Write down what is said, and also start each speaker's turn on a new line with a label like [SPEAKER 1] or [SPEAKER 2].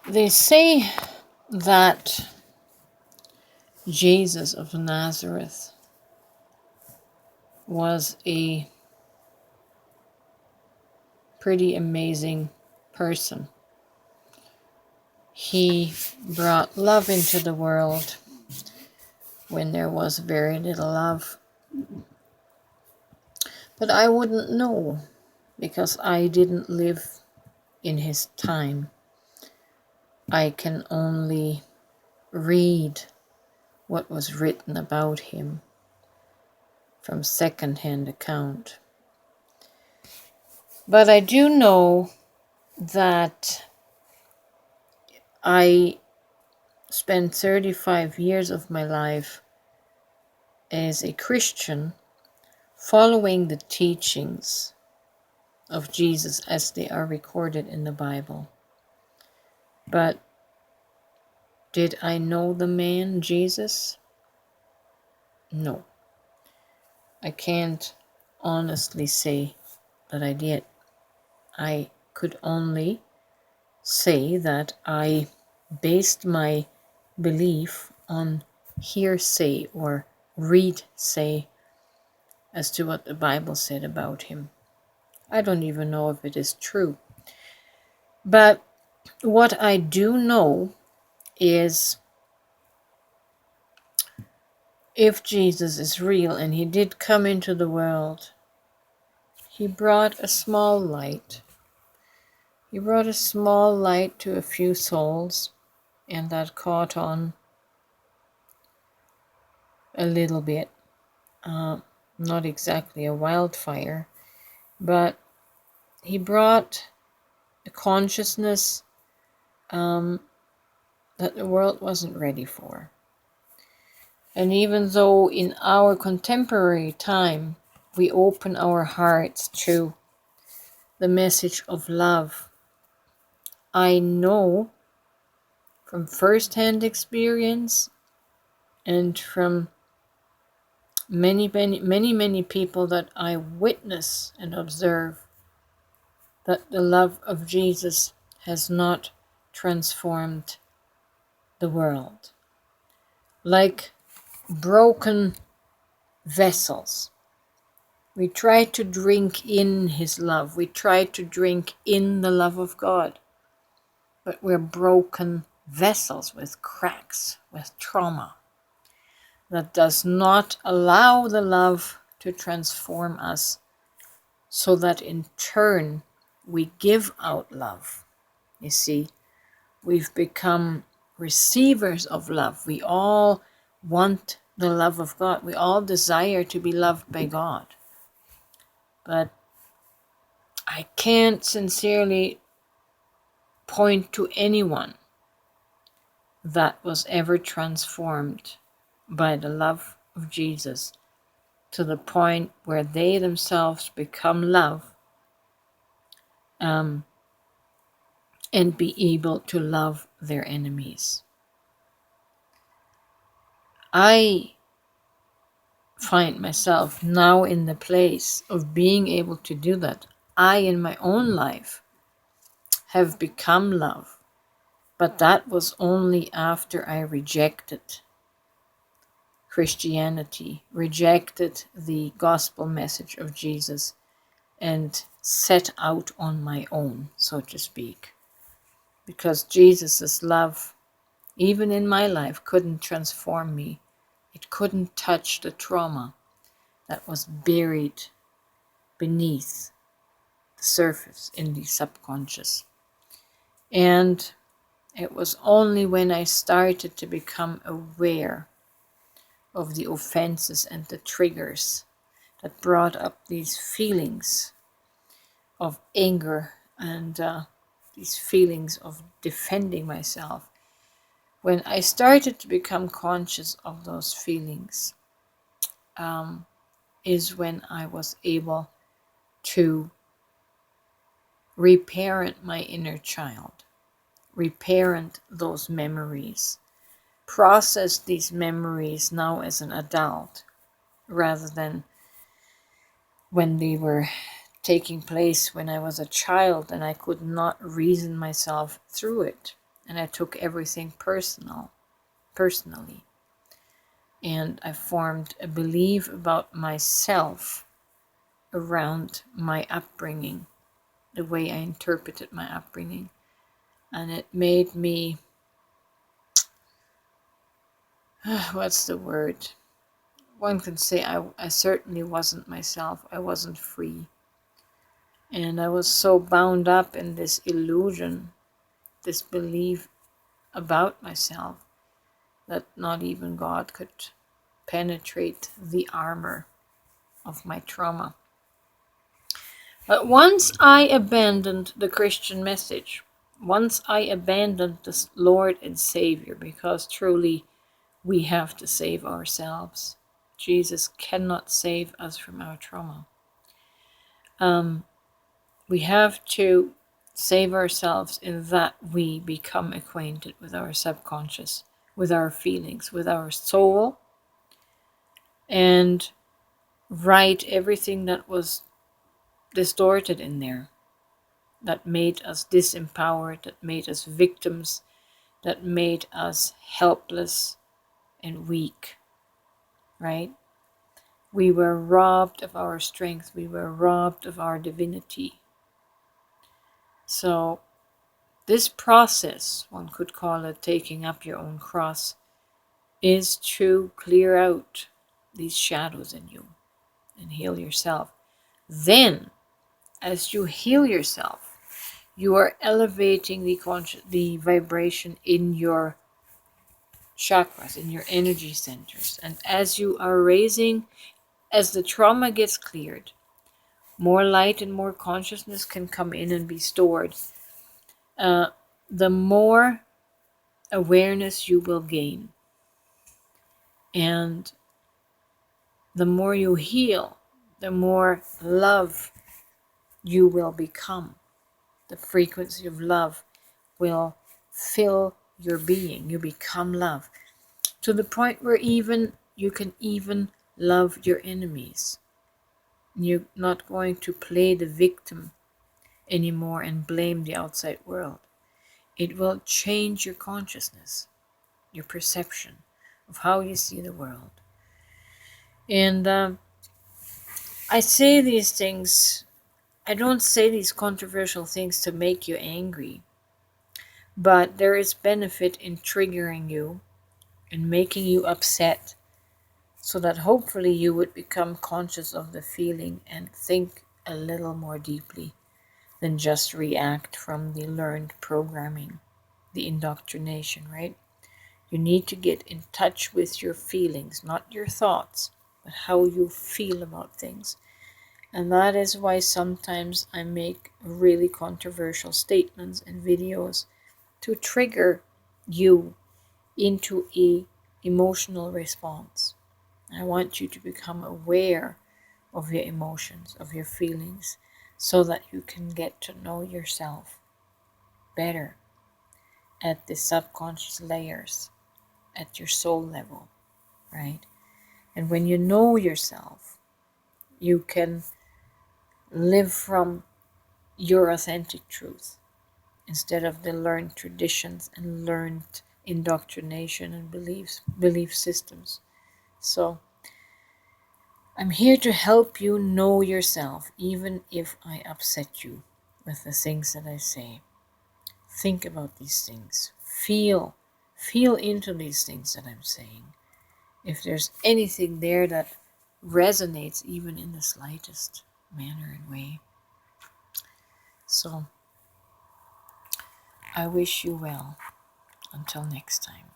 [SPEAKER 1] They say that Jesus of Nazareth was a pretty amazing person. He brought love into the world when there was very little love. But I wouldn't know because I didn't live in his time. I can only read what was written about him from secondhand account. But I do know that I spent 35 years of my life as a Christian following the teachings of Jesus as they are recorded in the Bible. But did I know the man Jesus? No. I can't honestly say that I did. I could only say that I based my belief on hearsay or read say as to what the Bible said about him. I don't even know if it is true. But what I do know is if Jesus is real and he did come into the world, he brought a small light. He brought a small light to a few souls, and that caught on a little bit. Not exactly a wildfire, but he brought a consciousness that the world wasn't ready for. And even though in our contemporary time we open our hearts to the message of love, I know from first-hand experience and from many people that I witness and observe that the love of Jesus has not transformed the world. Like broken vessels, we try to drink in his love. We try to drink in the love of God. But we're broken vessels with cracks, with trauma. That does not allow the love to transform us so that in turn we give out love. You see, we've become receivers of love. We all want the love of God. We all desire to be loved by God. But I can't sincerely point to anyone that was ever transformed by the love of Jesus to the point where they themselves become love and be able to love their enemies. I find myself now in the place of being able to do that. I, in my own life, have become love, but that was only after I rejected Christianity, rejected the gospel message of Jesus, and set out on my own, so to speak. Because Jesus' love, even in my life, couldn't transform me. It couldn't touch the trauma that was buried beneath the surface in the subconscious. And it was only when I started to become aware of the offenses and the triggers that brought up these feelings of anger and these feelings of defending myself. When I started to become conscious of those feelings, is when I was able to reparent my inner child, reparent those memories, process these memories now as an adult rather than when they were taking place when I was a child and I could not reason myself through it. and I took everything personally. And I formed a belief about myself around my upbringing, the way I interpreted my upbringing. And it made me, what's the word? One can say I certainly wasn't myself. I wasn't free. And I was so bound up in this illusion, this belief about myself, that not even God could penetrate the armor of my trauma. But once I abandoned the Christian message, once I abandoned the Lord and Savior, because truly we have to save ourselves. Jesus cannot save us from our trauma. We have to save ourselves in that we become acquainted with our subconscious, with our feelings, with our soul, and right everything that was distorted in there, that made us disempowered, that made us victims, that made us helpless and weak, right? We were robbed of our strength. We were robbed of our divinity. So this process, one could call it taking up your own cross, is to clear out these shadows in you and heal yourself. Then, as you heal yourself, you are elevating the vibration in your chakras, in your energy centers. And as you are raising, as the trauma gets cleared, more light and more consciousness can come in and be stored. The more awareness you will gain. And the more you heal, the more love you will become. The frequency of love will fill your being. You become love. To the point where you can even love your enemies. You're not going to play the victim anymore and blame the outside world. It will change your consciousness, your perception of how you see the world. And I say these things, I don't say these controversial things to make you angry, but there is benefit in triggering you and making you upset, so that hopefully you would become conscious of the feeling and think a little more deeply than just react from the learned programming, the indoctrination, right? You need to get in touch with your feelings, not your thoughts, but how you feel about things. And that is why sometimes I make really controversial statements and videos to trigger you into an emotional response. I want you to become aware of your emotions, of your feelings, so that you can get to know yourself better at the subconscious layers, at your soul level, right? And when you know yourself, you can live from your authentic truth instead of the learned traditions and learned indoctrination and belief systems. So I'm here to help you know yourself, even if I upset you with the things that I say. Think about these things. Feel into these things that I'm saying. If there's anything there that resonates even in the slightest manner and way. So I wish you well. Until next time.